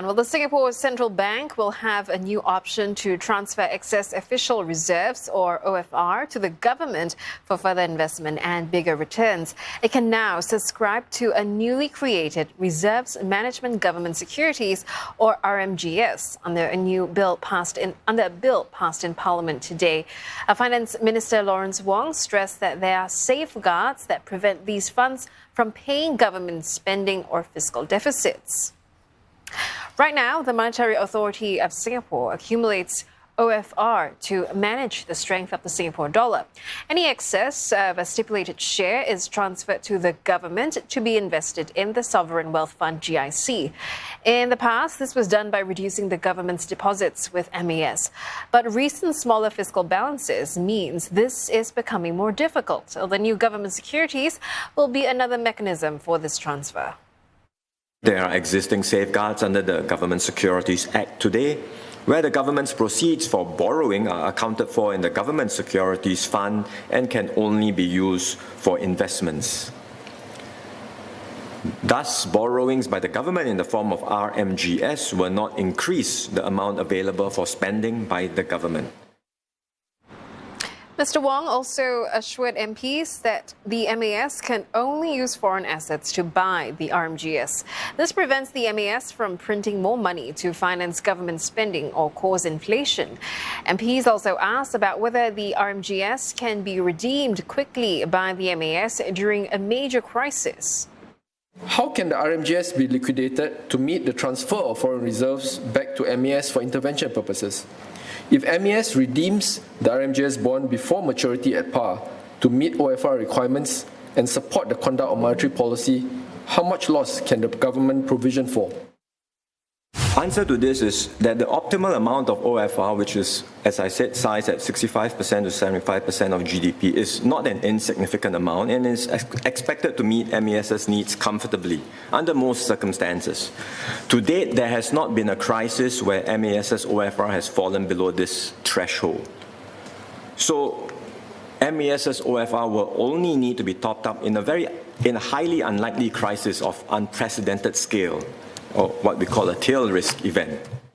Well, the Singapore Central Bank will have a new option to transfer excess official reserves, or OFR, to the government for further investment and bigger returns. It can now subscribe to a newly created Reserves Management Government Securities, or RMGS, under a bill passed in Parliament today. Finance Minister Lawrence Wong stressed that there are safeguards that prevent these funds from paying government spending or fiscal deficits. Right now, the Monetary Authority of Singapore accumulates OFR to manage the strength of the Singapore dollar. Any excess of a stipulated share is transferred to the government to be invested in the Sovereign Wealth Fund, GIC. In the past, this was done by reducing the government's deposits with MAS. But recent smaller fiscal balances means this is becoming more difficult. The new government securities will be another mechanism for this transfer. There are existing safeguards under the Government Securities Act today, where the government's proceeds for borrowing are accounted for in the Government Securities Fund and can only be used for investments. Thus, borrowings by the government in the form of RMGS will not increase the amount available for spending by the government. Mr. Wong also assured MPs that the MAS can only use foreign assets to buy the RMGS. This prevents the MAS from printing more money to finance government spending or cause inflation. MPs also asked about whether the RMGS can be redeemed quickly by the MAS during a major crisis. How can the RMGS be liquidated to meet the transfer of foreign reserves back to MAS for intervention purposes? If MAS redeems the RMGS bond before maturity at par to meet OFR requirements and support the conduct of monetary policy, how much loss can the government provision for? Answer to this is that the optimal amount of OFR, which is, as I said, sized at 65% to 75% of GDP, is not an insignificant amount and is expected to meet MAS's needs comfortably under most circumstances. To date, there has not been a crisis where MAS's OFR has fallen below this threshold. So, MAS's OFR will only need to be topped up in a highly unlikely crisis of unprecedented scale, or what we call a tail risk event.